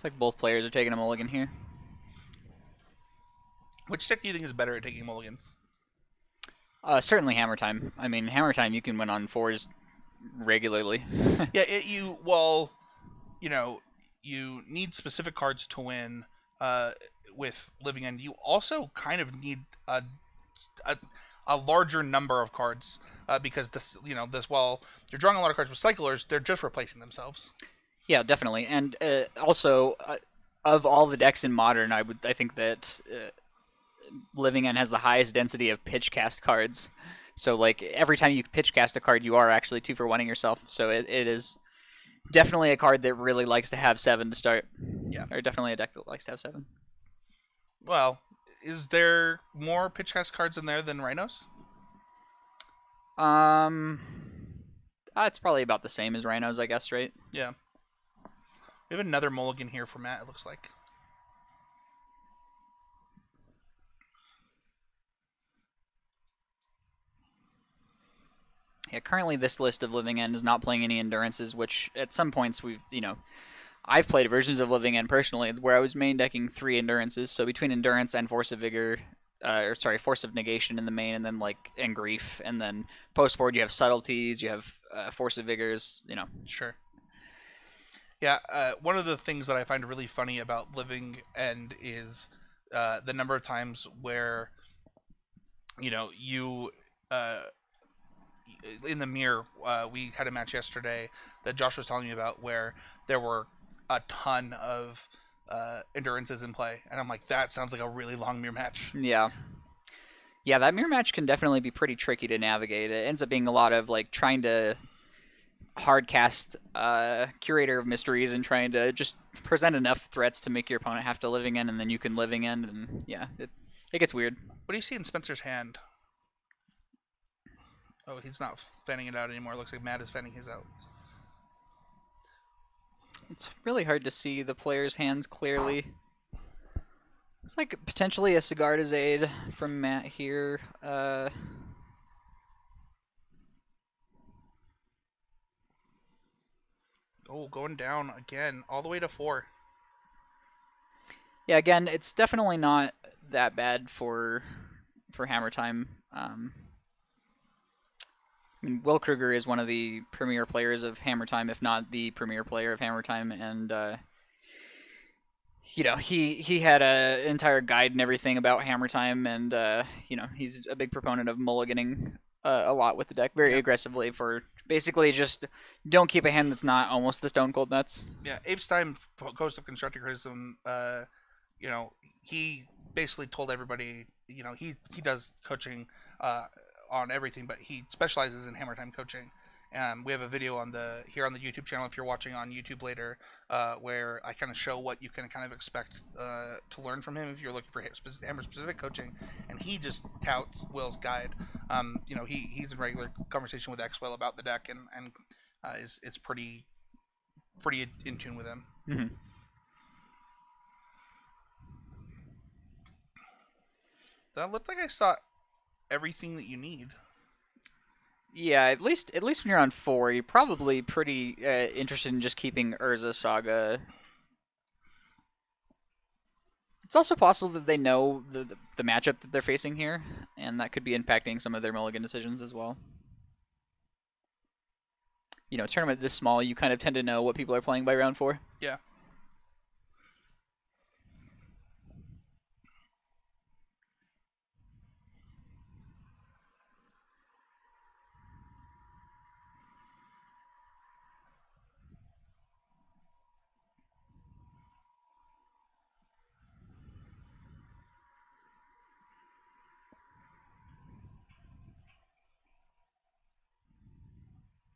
Looks like both players are taking a mulligan here. Which deck do you think is better at taking mulligans? Certainly Hammer Time. I mean, Hammer Time you can win on 4s regularly. Yeah, well, you need specific cards to win with Living End. You also kind of need a, a larger number of cards because while you're drawing a lot of cards with cyclers, they're just replacing themselves. Yeah, definitely. And also, of all the decks in Modern, I think that Living End has the highest density of pitch cast cards. So like every time you pitch cast a card, you are actually 2 for 1ing yourself. So it is definitely a card that really likes to have 7 to start. Yeah. Or definitely a deck that likes to have 7. Well, is there more pitch cast cards in there than Rhinos? It's probably about the same as Rhinos, I guess, right? Yeah. We have another mulligan here for Matt, it looks like. Yeah, currently this list of Living End is not playing any Endurances, which at some points I've played versions of Living End personally where I was main decking 3 Endurances. So between Endurance and Force of Vigor, Force of Negation in the main, and then and Grief, and then post board you have Subtleties, you have Force of Vigors, Sure. Yeah, one of the things that I find really funny about Living End is the number of times where, you in the mirror, we had a match yesterday that Josh was telling me about where there were a ton of endurances in play, and I'm like, that sounds like a really long mirror match. Yeah. Yeah, that mirror match can definitely be pretty tricky to navigate. It ends up being a lot of trying to hard cast Curator of Mysteries and trying to just present enough threats to make your opponent have to Living End, and then you can Living End, and yeah, it gets weird. What do you see in Spencer's hand? Oh, he's not fanning it out anymore. It looks like Matt is fanning his out. It's really hard to see the player's hands clearly. It's like potentially a Sigardazade from Matt here. Oh, going down again, all the way to 4. Yeah, again, it's definitely not that bad for Hammer Time. I mean, Will Kruger is one of the premier players of Hammer Time, if not the premier player of Hammer Time, and he had an entire guide and everything about Hammer Time, and he's a big proponent of mulliganing a lot with the deck, very aggressively for basically just don't keep a hand that's not almost the Stone Cold Nuts. Yeah, Abe Stein, Ghost of Constructive Criticism, he basically told everybody, he does coaching on everything, but he specializes in Hammer Time coaching. We have a video here on the YouTube channel if you're watching on YouTube later, where I kind of show what you can kind of expect to learn from him if you're looking for Hammer specific coaching, and he just touts Will's guide. He's in regular conversation with Xwell about the deck, and is pretty in tune with him. Mm-hmm. That looked like I saw everything that you need. Yeah, at least when you're on 4, you're probably pretty interested in just keeping Urza Saga. It's also possible that they know the matchup that they're facing here, and that could be impacting some of their mulligan decisions as well. A tournament this small, you kind of tend to know what people are playing by round 4. Yeah.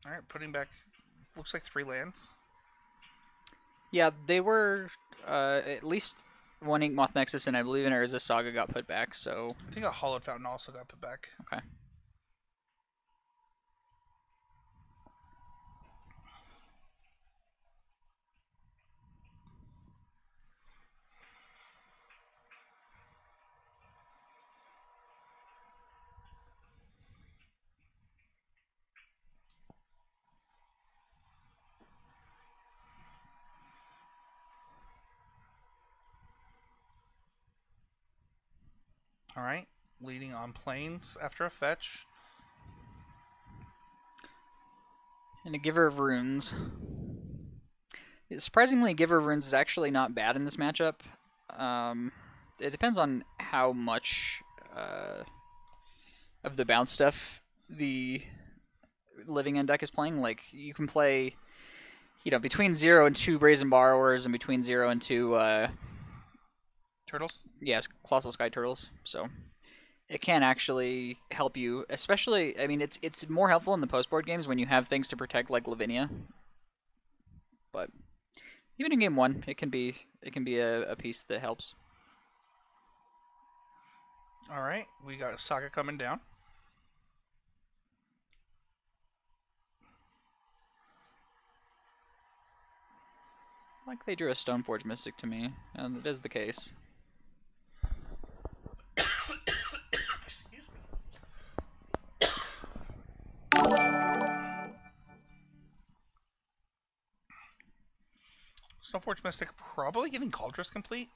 All right, putting back, looks like 3 lands. Yeah, they were at least one Ink Moth Nexus, and I believe an Urza Saga got put back, so... I think a Hollowed Fountain also got put back. Okay. Alright, leading on planes after a fetch. And a Giver of Runes. Surprisingly, Giver of Runes is actually not bad in this matchup. It depends on how much of the bounce stuff the Living End deck is playing. Like, you can play, between 0 and 2 Brazen Borrowers and between 0 and 2... Turtles? yes, Colossal Sky Turtles. So it can actually help you, especially, I mean, it's more helpful in the post-board games when you have things to protect like Lavinia. But even in game 1, it can be a piece that helps. Alright, we got Saga coming down. Like they drew a Stoneforge Mystic to me, and it is the case. Excuse me. Stoneforge Mystic probably getting Cauldrus complete.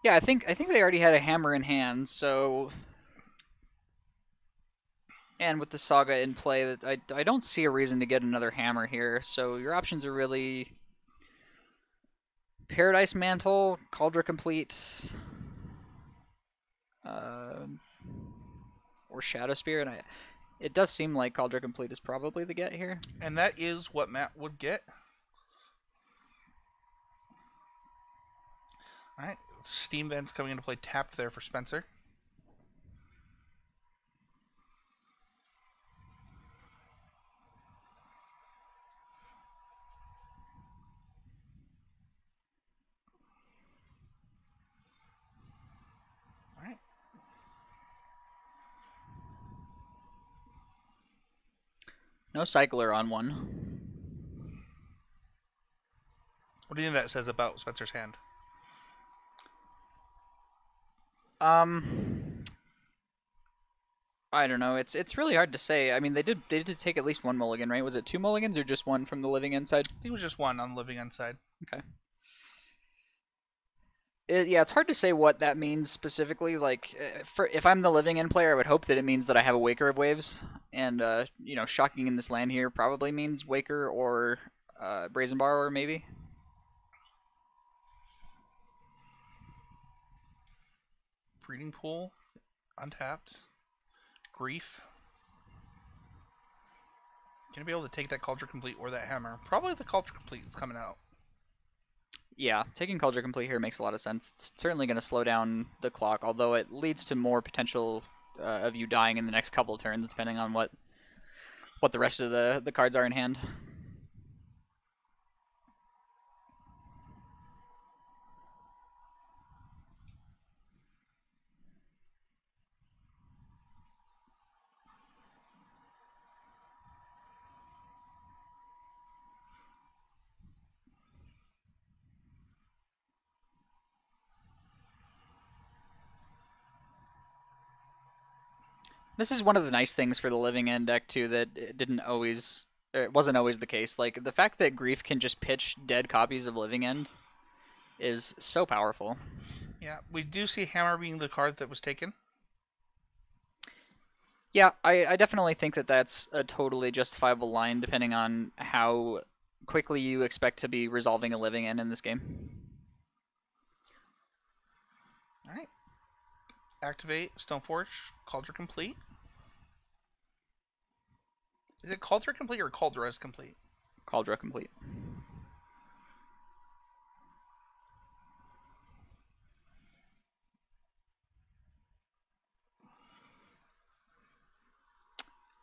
Yeah, I think they already had a hammer in hand, so. And with the Saga in play, that I don't see a reason to get another hammer here. So your options are really Paradise Mantle, Cauldron Complete, or Shadow Spear, and it does seem like Cauldron Complete is probably the get here. And that is what Matt would get. Alright, Steam Vents coming into play tapped there for Spencer. Alright. No Cycler on one. What do you think that says about Spencer's hand? I don't know. It's really hard to say. I mean, they did take at least one mulligan, right? Was it 2 mulligans or just one from the Living End side? I think it was just one on the Living End side. Okay. Yeah, it's hard to say what that means specifically. Like, if I'm the Living End player, I would hope that it means that I have a Waker of Waves, and shocking in this land here probably means Waker or Brazen Borrower maybe. Breeding Pool, untapped. Grief. Gonna be able to take that Cauldron Complete or that hammer. Probably the Cauldron Complete is coming out. Yeah, taking Cauldron Complete here makes a lot of sense. It's certainly going to slow down the clock, although it leads to more potential of you dying in the next couple of turns, depending on what the rest of the cards are in hand. This is one of the nice things for the Living End deck too that it wasn't always the case. Like the fact that Grief can just pitch dead copies of Living End is so powerful. Yeah, we do see hammer being the card that was taken. Yeah, I definitely think that that's a totally justifiable line depending on how quickly you expect to be resolving a Living End in this game. Alright. Activate Stoneforge, Cauldron Complete. Is it Cauldron Complete or Cauldrus Complete? Cauldron Complete.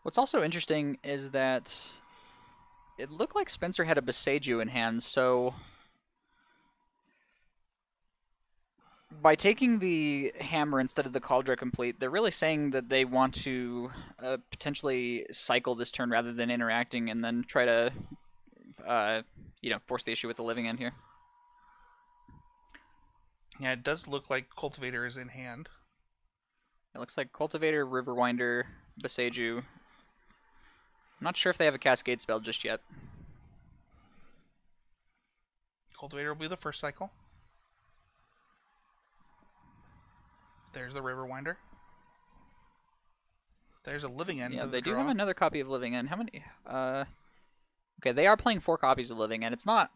What's also interesting is that it looked like Spencer had a Beseiju in hand, so by taking the hammer instead of the Cauldron Complete, they're really saying that they want to potentially cycle this turn rather than interacting and then try to, force the issue with the Living End here. Yeah, it does look like Cultivator is in hand. It looks like Cultivator, Riverwinder, Beseiju. I'm not sure if they have a Cascade spell just yet. Cultivator will be the first cycle. There's the River Winder. There's a Living End Yeah, to the they do have draw. another copy of Living End. How many? Okay, they are playing 4 copies of Living End. It's not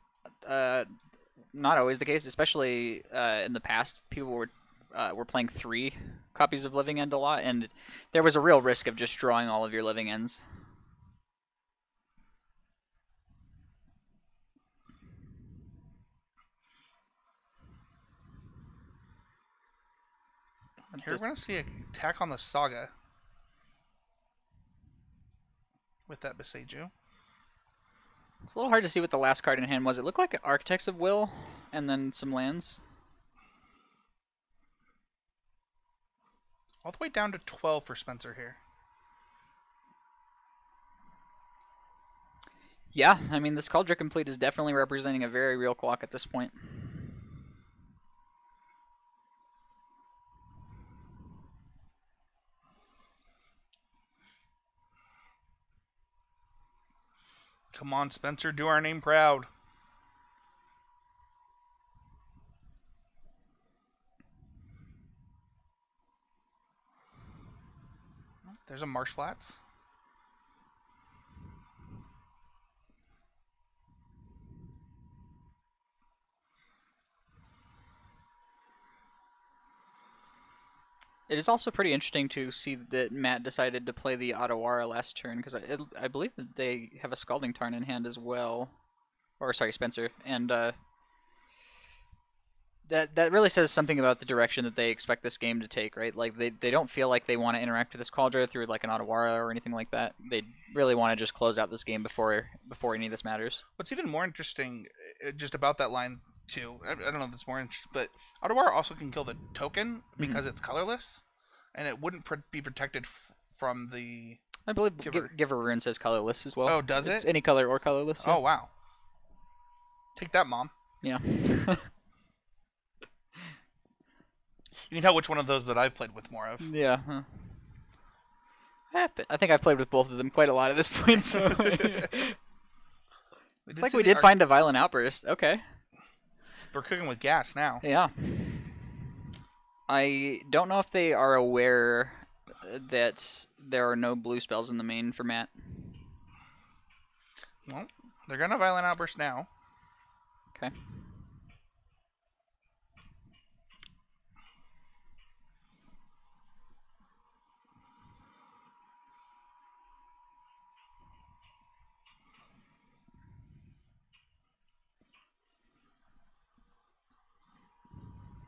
always the case, especially in the past. People were playing 3 copies of Living End a lot, and there was a real risk of just drawing all of your Living Ends. Here we're going to see an attack on the Saga with that Beseiju. It's a little hard to see what the last card in hand was. It looked like Architects of Will, and then some lands. All the way down to 12 for Spencer here. Yeah, I mean, this Cauldron Complete is definitely representing a very real clock at this point. Come on, Spencer, do our name proud. There's a Marsh Flats. It is also pretty interesting to see that Matt decided to play the Otawara last turn, because I believe that they have a Scalding Tarn in hand as well. Or, sorry, Spencer. And that really says something about the direction that they expect this game to take, right? Like, they don't feel like they want to interact with this Cauldron through, like, an Otawara or anything like that. They really want to just close out this game before any of this matters. What's even more interesting just about that line, too, I don't know if it's more interesting, but Otawara also can kill the token because it's colorless, and it wouldn't be protected from the... I believe Giver Rune says colorless as well. Oh, does it's it? Any color or colorless. Yeah. Oh, wow. Take that, Mom. Yeah. You can tell which one of those that I've played with more of. Yeah. Huh. I think I've played with both of them quite a lot at this point, so... It's like we did find a Violent Outburst. Okay. We're cooking with gas now. Yeah. I don't know if they are aware that there are no blue spells in the main for Matt. Well, they're going to Violent Outburst now. Okay.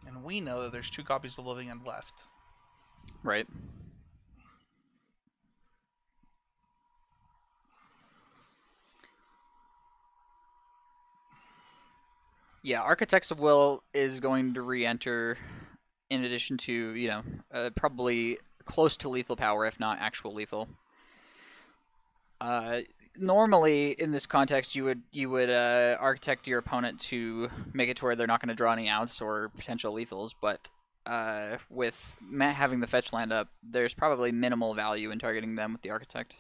And we know that there's 2 copies of Living End left. Right. Yeah, Architects of Will is going to re-enter in addition to, you know, probably close to lethal power, if not actual lethal. Normally, in this context, you would architect your opponent to make it to where they're not going to draw any outs or potential lethals, but with Matt having the fetch land up, there's probably minimal value in targeting them with the architect.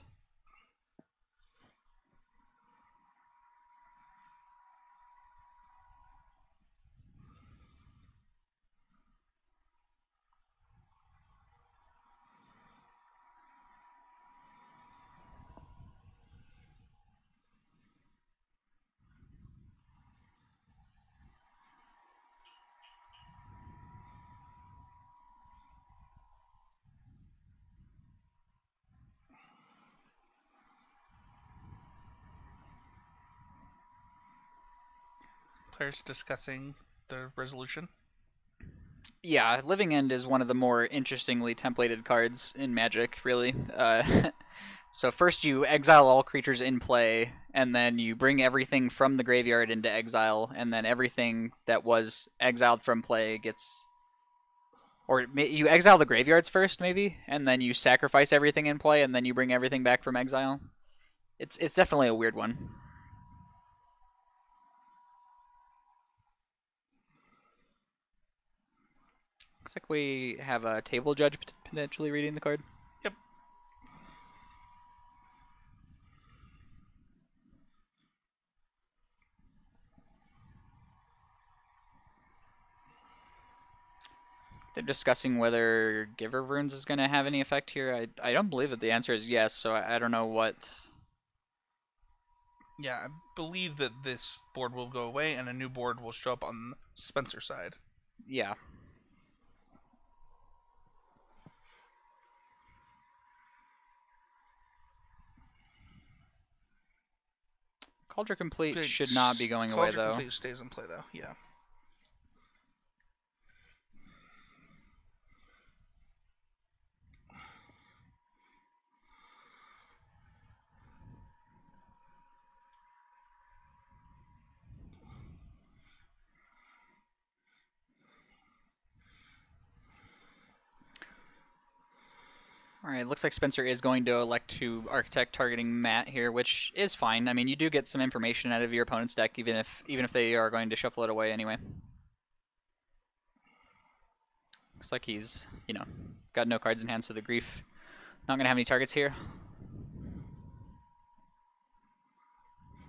Players discussing the resolution. Yeah, Living End is one of the more interestingly templated cards in Magic, really. So first you exile all creatures in play, and then you bring everything from the graveyard into exile, and then everything that was exiled from play gets... Or you exile the graveyards first, maybe, and then you sacrifice everything in play, and then you bring everything back from exile. It's definitely a weird one. Looks like we have a table judge potentially reading the card. Yep. They're discussing whether Giver Runes is going to have any effect here. I don't believe that the answer is yes, so I don't know what... Yeah, I believe that this board will go away and a new board will show up on Spencer's side. Yeah. Cauldron Complete should not be going away, though. Cauldron Complete stays in play, though, yeah. Alright, looks like Spencer is going to elect to Architect targeting Matt here, which is fine. I mean, you do get some information out of your opponent's deck, even if they are going to shuffle it away anyway. Looks like he's, got no cards in hand, so the Grief not going to have any targets here.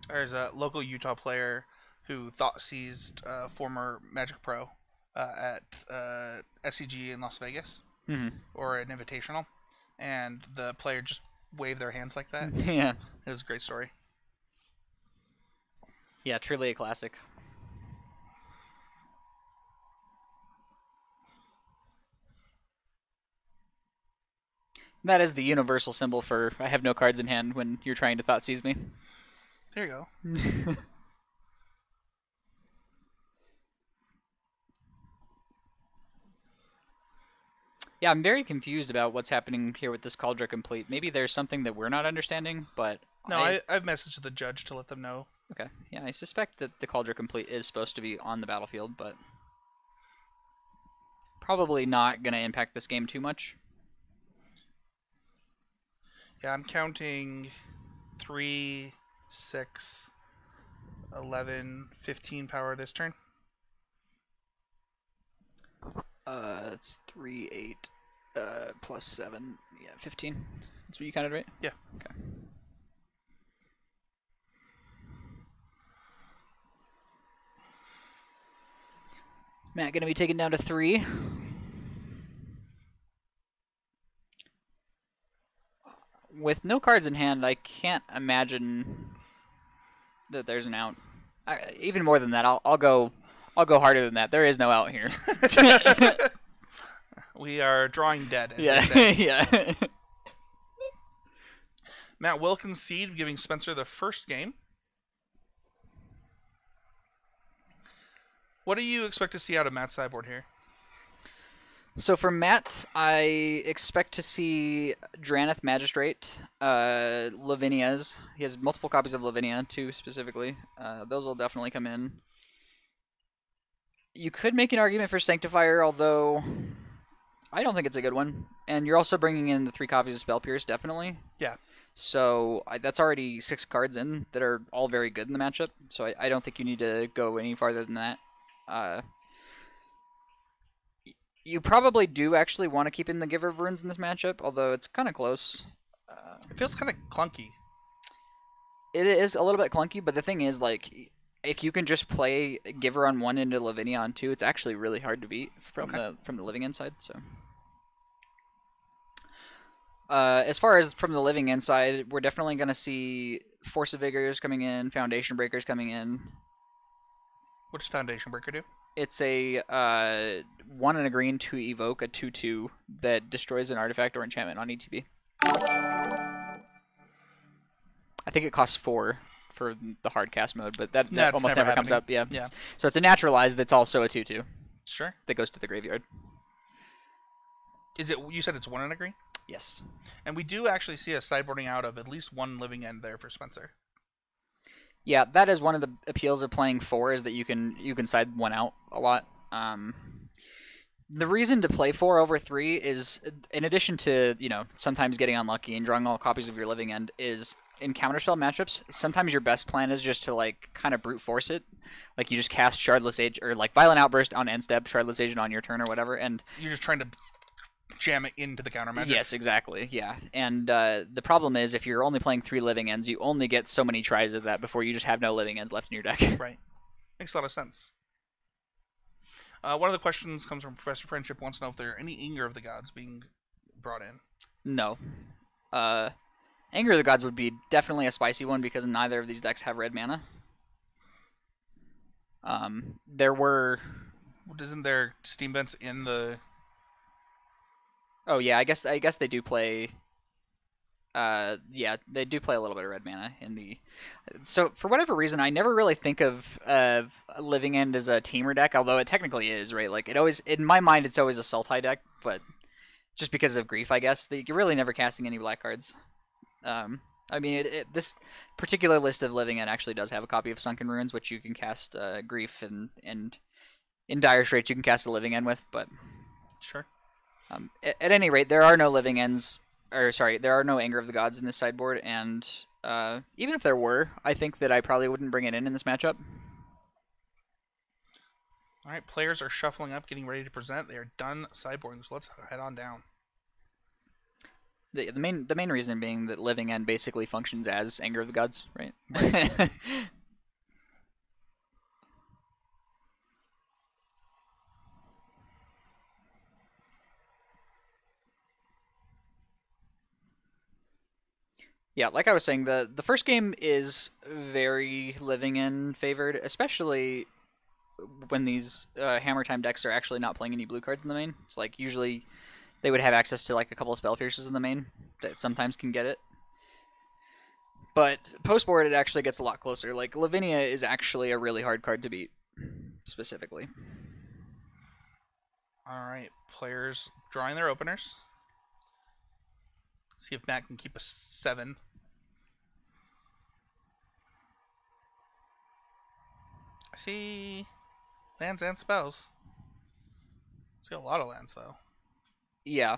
There's a local Utah player who thought seized former Magic Pro at SCG in Las Vegas, or an Invitational. And the player just waved their hands like that. Yeah. It was a great story. Yeah, truly a classic. That is the universal symbol for I have no cards in hand when you're trying to thought seize me. There you go. Yeah, I'm very confused about what's happening here with this Cauldron Complete. Maybe there's something that we're not understanding, but... No, I've messaged the judge to let them know. Okay, yeah, I suspect that the Cauldron Complete is supposed to be on the battlefield, but... probably not going to impact this game too much. Yeah, I'm counting 3, 6, 11, 15 power this turn. It's 3, 8, plus 7, yeah, 15. That's what you counted, right? Yeah. Okay. Matt gonna be taken down to 3. With no cards in hand, I can't imagine that there's an out. Even more than that, I'll go harder than that. There is no out here. We are drawing dead. As Yeah, they say. yeah. Matt will concede, giving Spencer the first game. What do you expect to see out of Matt's sideboard here? So for Matt, I expect to see Draneth Magistrate, Lavinia's. He has multiple copies of Lavinia, 2 specifically. Those will definitely come in. You could make an argument for Sanctifier, although I don't think it's a good one. And you're also bringing in the 3 copies of Spell Pierce, definitely. Yeah. So that's already 6 cards in that are all very good in the matchup. So I don't think you need to go any farther than that. You probably do actually want to keep in the Giver of Runes in this matchup, although it's kind of close. It feels kind of clunky. It is a little bit clunky, but the thing is, like, if you can just play Giver on 1 into Lavinia on 2, it's actually really hard to beat from the Living End side. So, as far as from the Living End side, we're definitely going to see Force of Vigors coming in, Foundation Breakers coming in. What does Foundation Breaker do? It's a 1 and a green to evoke a 2/2 that destroys an artifact or enchantment on ETB. I think it costs 4 for the hard cast mode, but that almost never comes up. Yeah. So it's a naturalized that's also a 2/2. Sure. That goes to the graveyard. Is it? You said it's 1 and a green? Yes. And we do actually see a sideboarding out of at least 1 Living End there for Spencer. Yeah, that is one of the appeals of playing 4 is that you can side 1 out a lot. The reason to play 4 over 3 is, in addition to sometimes getting unlucky and drawing all copies of your Living End, is in counterspell matchups. Sometimes your best plan is just to like kind of brute force it, like you just cast Shardless Age or like Violent Outburst on end step, Shardless Agent on your turn or whatever, and you're just trying to jam it into the counter magic. Yes, exactly. Yeah, and the problem is if you're only playing 3 Living Ends, you only get so many tries of that before you just have no Living Ends left in your deck. Right. Makes a lot of sense. One of the questions comes from Professor Friendship. Wants to know if there are any Anger of the Gods being brought in. No. Anger of the Gods would be definitely a spicy one because neither of these decks have red mana. There were. Isn't there steam vents in the? Oh yeah, I guess they do play. Yeah, they do play a little bit of red mana in the. So for whatever reason, I never really think of Living End as a teamer deck, although it technically is, right? Like it always, in my mind, it's always a Sultai deck, but just because of grief, I guess you're really never casting any black cards. I mean, this particular list of Living End actually does have a copy of Sunken Ruins, which you can cast grief and in dire straits you can cast a Living End with, but sure. At any rate, there are no Living Ends. Or sorry, there are no Anger of the Gods in this sideboard, and even if there were, I think that I probably wouldn't bring it in this matchup. All right, players are shuffling up, getting ready to present. They are done sideboarding, so let's head on down. The main reason being that Living End basically functions as Anger of the Gods, right? Yeah, like I was saying, the first game is very Living End favored, especially when these Hammer Time decks are actually not playing any blue cards in the main. It's like usually they would have access to like a couple of Spell Pierces in the main that sometimes can get it. But post-board, it actually gets a lot closer. Like, Lavinia is actually a really hard card to beat, specifically. All right, players drawing their openers. See if Matt can keep a 7. I see lands and spells. I see a lot of lands, though. Yeah.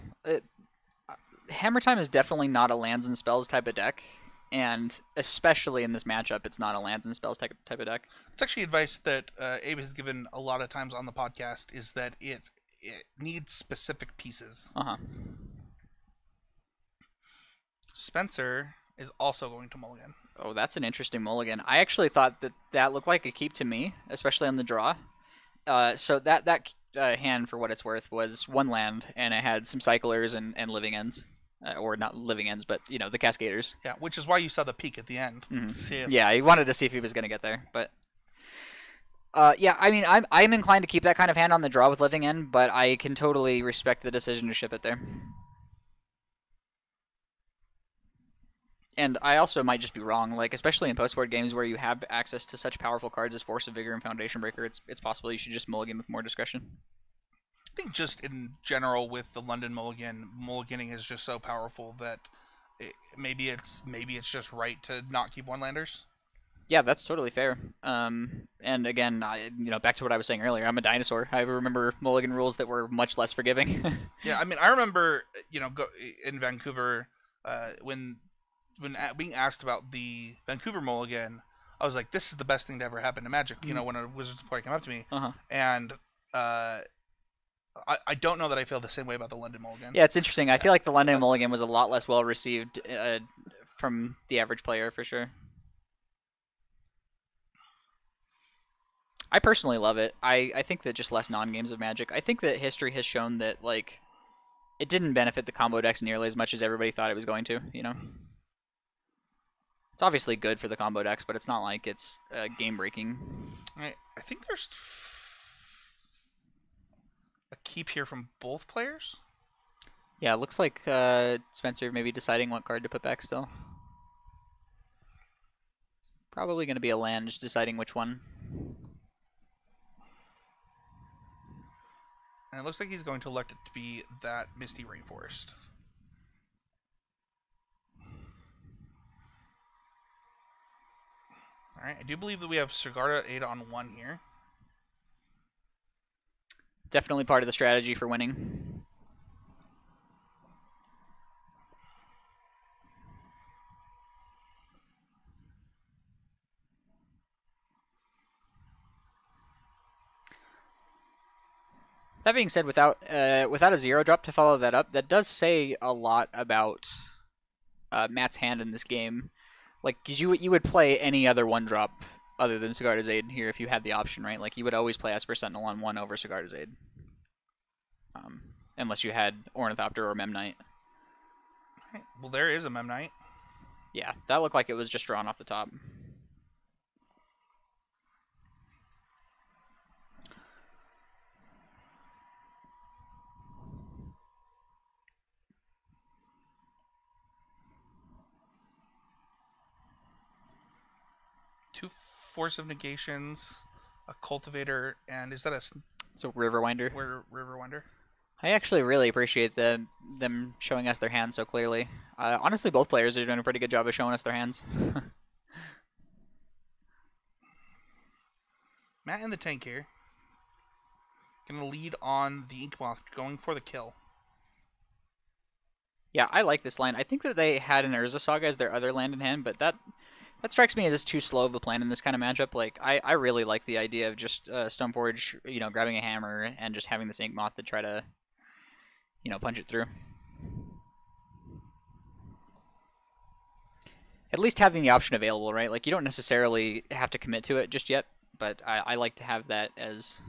Hammer Time is definitely not a lands and spells type of deck, and especially in this matchup, it's not a lands and spells type of deck. It's actually advice that Abe has given a lot of times on the podcast, is that it needs specific pieces. Uh-huh. Spencer is also going to mulligan. Oh, that's an interesting mulligan. I actually thought that looked like a keep to me, especially on the draw. So that hand, for what it's worth, was 1 land, and it had some cyclers and living ends. Or not living ends, but, you know, the Cascaders. Yeah, which is why you saw the peak at the end. Mm-hmm. Yeah, he wanted to see if he was going to get there, but... yeah, I mean, I'm inclined to keep that kind of hand on the draw with living end, but I can totally respect the decision to ship it there. And I also might just be wrong, like, especially in post-board games where you have access to such powerful cards as Force of Vigor and Foundation Breaker, it's possible you should just mulligan with more discretion. I think just in general with the London mulligan, mulliganing is just so powerful that maybe it's just right to not keep one-landers. Yeah, that's totally fair. And again, back to what I was saying earlier, I'm a dinosaur. I remember mulligan rules that were much less forgiving. Yeah, I mean, I remember, in Vancouver, when being asked about the Vancouver mulligan, I was like, this is the best thing to ever happen to Magic, when a Wizards player came up to me. Uh-huh. And I don't know that I feel the same way about the London mulligan. Yeah, it's interesting. I feel like the London mulligan was a lot less well received from the average player, for sure. I personally love it. I think that just less non-games of Magic. I think that history has shown that, like, it didn't benefit the combo decks nearly as much as everybody thought it was going to, It's obviously good for the combo decks, but it's not like it's game-breaking. I think there's a keep here from both players. Yeah, it looks like Spencer maybe deciding what card to put back still. Probably going to be a land, just deciding which one. And it looks like he's going to elect it to be that Misty Rainforest. Alright, I do believe that we have Sigarda 8 on 1 here. Definitely part of the strategy for winning. That being said, without a 0 drop to follow that up, that does say a lot about Matt's hand in this game. Like, 'cause you would play any other 1-drop other than Sigarda's Aid here if you had the option, right? Like you would always play Esper Sentinel on 1 over Sigarda's Aid. Unless you had Ornithopter or Memnite. Right. Well, there is a Memnite. Yeah, that looked like it was just drawn off the top. Two Force of Negations, a Cultivator, and is that a So Riverwinder. Riverwinder? I actually really appreciate them showing us their hands so clearly. Honestly, both players are doing a pretty good job of showing us their hands. Matt in the tank here. Gonna lead on the Ink Moth, going for the kill. Yeah, I like this line. I think that they had an Urza Saga as their other land in hand, but that strikes me as just too slow of a plan in this kind of matchup. Like, I really like the idea of just Stoneforge, grabbing a hammer and just having this Ink Moth to try to, punch it through. At least having the option available, right? Like, you don't necessarily have to commit to it just yet, but I like to have that as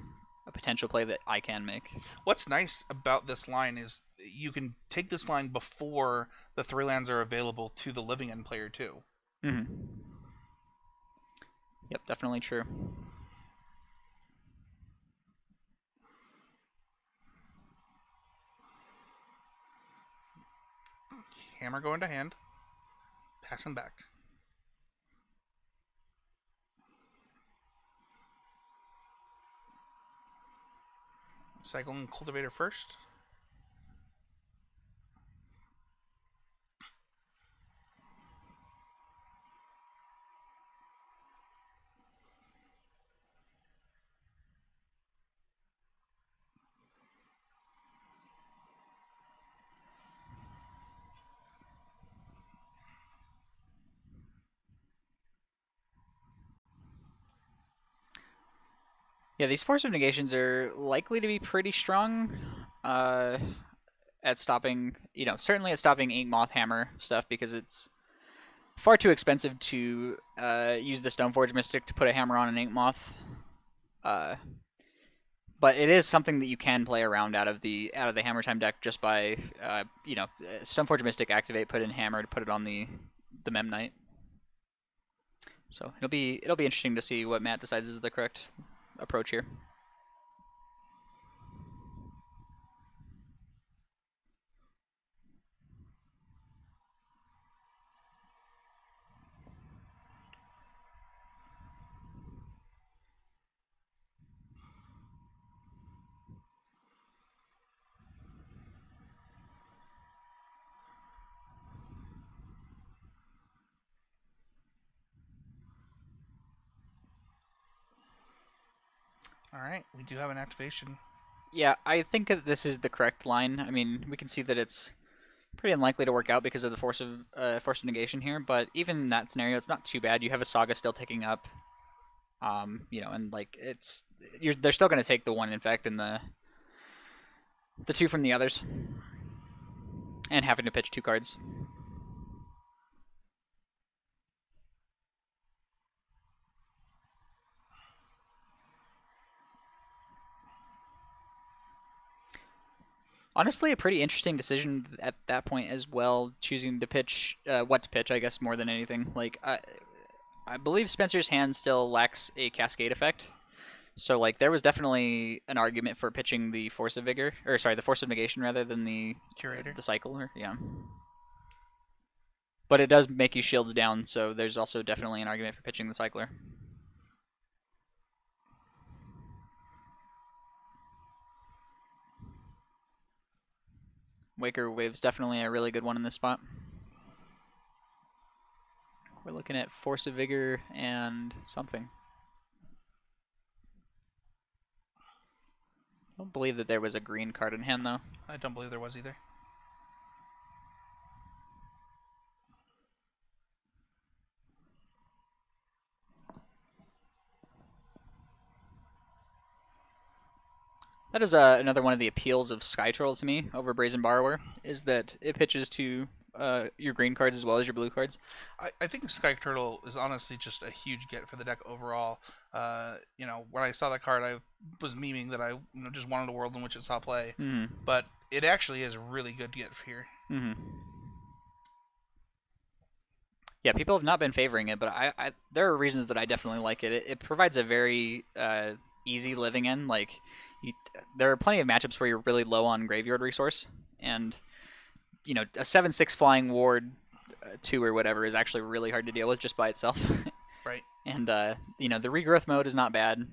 a potential play that I can make. What's nice about this line is you can take this line before the 3 lands are available to the living end player too. Mm-hmm. Yep, definitely true. Hammer going to hand. Passing back. Cycling Cultivator first. Yeah, these Force of Negations are likely to be pretty strong at stopping, certainly at stopping Ink Moth Hammer stuff because it's far too expensive to use the Stoneforge Mystic to put a hammer on an Ink Moth. But it is something that you can play around out of the Hammer Time deck just by, Stoneforge Mystic activate, put in Hammer to put it on the Memnite. So it'll be interesting to see what Matt decides is the correct approach here. Alright, we do have an activation. Yeah, I think that this is the correct line. I mean, we can see that it's pretty unlikely to work out because of the force of negation here, but even in that scenario, it's not too bad. You have a Saga still ticking up, and like they're still going to take the 1 infect and the 2 from the others, and having to pitch 2 cards. Honestly, a pretty interesting decision at that point as well, choosing to pitch, what to pitch, I guess, more than anything. Like, I believe Spencer's hand still lacks a Cascade effect. So, like, there was definitely an argument for pitching the Force of Vigor, or sorry, the Force of Negation rather than the Curator. The Cycler, yeah. But it does make you shields down, so there's also definitely an argument for pitching the Cycler. Waker Wave's definitely a really good one in this spot. We're looking at Force of Vigor and something. I don't believe that there was a green card in hand, though. I don't believe there was either. That is another one of the appeals of Sky Troll to me over Brazen Borrower, is that it pitches to your green cards as well as your blue cards. I think Sky Turtle is honestly just a huge get for the deck overall. When I saw that card, I was memeing that I just wanted a world in which it saw play, Mm-hmm. but it actually is a really good get here. Mm-hmm. Yeah, people have not been favoring it, but there are reasons that I definitely like it. It provides a very easy living in. Like, there are plenty of matchups where you're really low on graveyard resource, and a 7/6 flying ward 2 or whatever is actually really hard to deal with just by itself. Right. And the regrowth mode is not bad.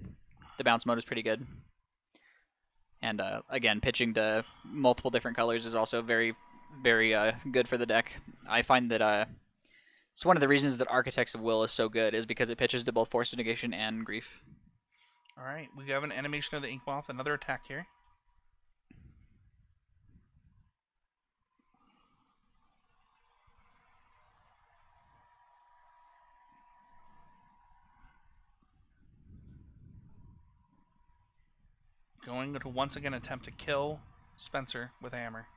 The bounce mode is pretty good. And again, pitching to multiple different colors is also very, very good for the deck. I find that it's one of the reasons that Architects of Will is so good is because it pitches to both Force of Negation and Grief. All right, we have an animation of the Inkmoth, another attack here. Going to once again attempt to kill Spencer with a hammer.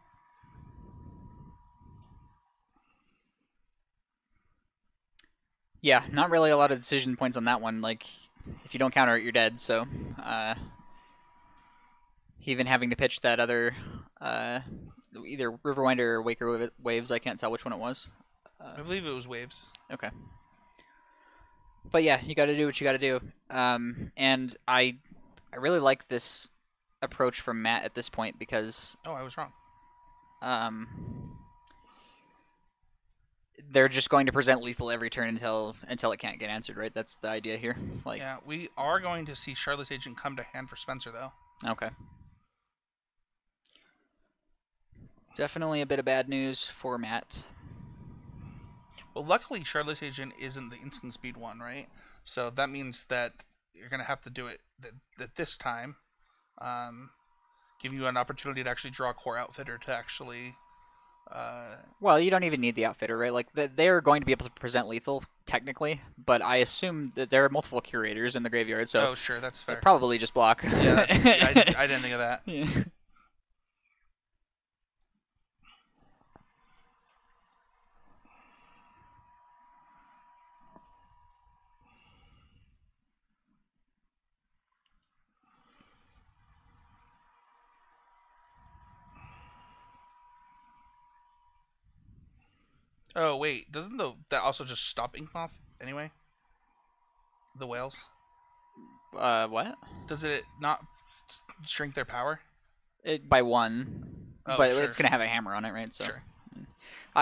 Yeah, not really a lot of decision points on that one. Like, if you don't counter it, you're dead. So, even having to pitch that other, either Riverwinder or Waker Waves, I can't tell which one it was. I believe it was Waves. Okay. But yeah, you got to do what you got to do. And I really like this approach from Matt at this point because I was wrong. They're just going to present lethal every turn until it can't get answered, right? That's the idea here. Like, yeah, we are going to see Charlotte's Agent come to hand for Spencer, though. Okay. Definitely a bit of bad news for Matt. Well, luckily, Charlotte's Agent isn't the instant speed one, right? So that means that you're going to have to do it this time. Give you an opportunity to actually draw a core outfitter to actually... Well, you don't even need the outfitter, right? Like, they're going to be able to present lethal, technically, but I assume that there are multiple curators in the graveyard, so... Oh, sure, that's fair. Probably just block. Yeah, I didn't think of that. Yeah. Oh, wait, doesn't that also just stop Inkmoth anyway? The whales? What? Does it not shrink their power? By 1. Oh, but sure. it's going to have a hammer on it, right? So. Sure.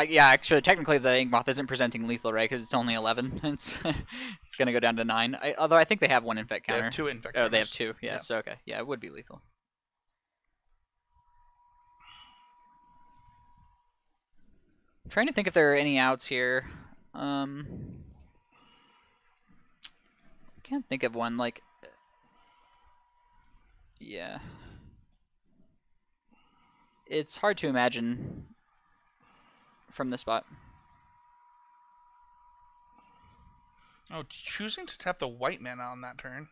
Yeah, actually, technically the Inkmoth isn't presenting lethal, right? Because it's only 11. It's going to go down to 9. Although I think they have one infect counter. They have 2 infect counters. Oh, they have counters. 2. Yeah, so okay. Yeah, it would be lethal. I'm trying to think if there are any outs here. Can't think of one. Like, yeah. It's hard to imagine from the spot. Oh, choosing to tap the white mana on that turn.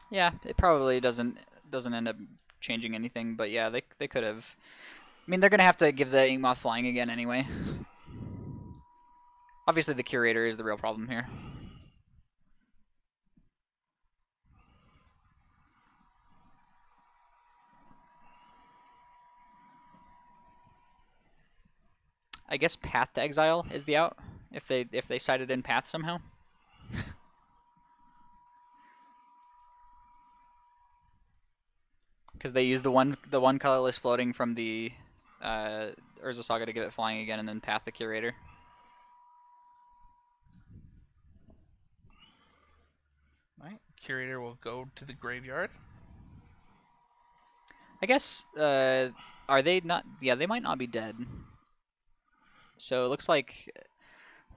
Yeah, it probably doesn't end up changing anything, but yeah, they could have. I mean, they're gonna have to give the Inkmoth flying again anyway. Obviously, the Curator is the real problem here. I guess Path to Exile is the out if they cited in Path somehow. Because they use the one colorless floating from the Urza Saga to give it flying again, and then Path the Curator. Right, Curator will go to the graveyard. I guess are they not? Yeah, they might not be dead. So it looks like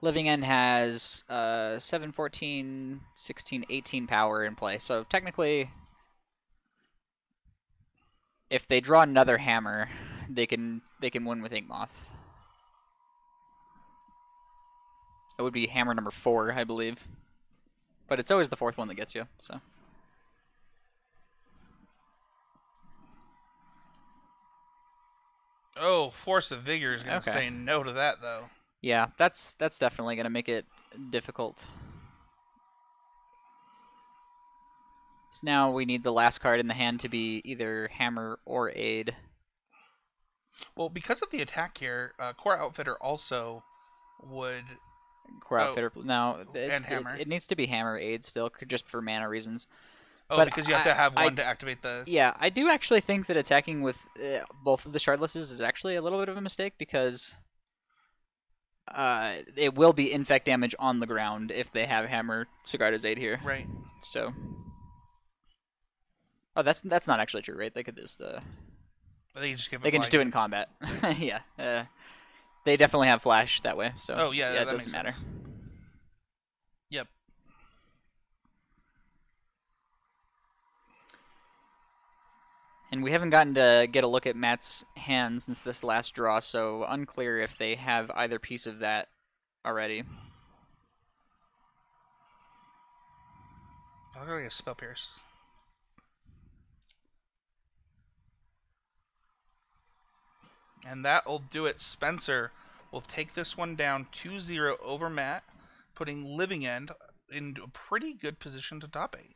Living End has 7, 14, 16, 18 power in play. So technically, if they draw another hammer, they can win with Inkmoth. It would be hammer number 4, I believe. But it's always the 4th one that gets you, so. Oh, Force of Vigor is going to Okay. say no to that, though. Yeah, that's definitely going to make it difficult. So now we need the last card in the hand to be either Hammer or Aid. Well, because of the attack here, Core Outfitter also would... Core Outfitter. No, and Hammer. it needs to be Hammer Aid still, just for mana reasons. Oh, But because you have to have one to activate the... Yeah, I do actually think that attacking with both of the Shardlesses is actually a little bit of a mistake because it will be infect damage on the ground if they have Hammer Sigarda's Aid here. Right. So... Oh, that's not actually true, right? They could just They just give it they can just do it in combat. Yeah. They definitely have flash that way, so oh yeah, it that doesn't matter. sense. Yep. And we haven't gotten to get a look at Matt's hand since this last draw, so unclear if they have either piece of that already. I'll go get Spell Pierce. And that'll do it. Spencer will take this one down 2-0 over Matt, putting Living End in a pretty good position to top 8.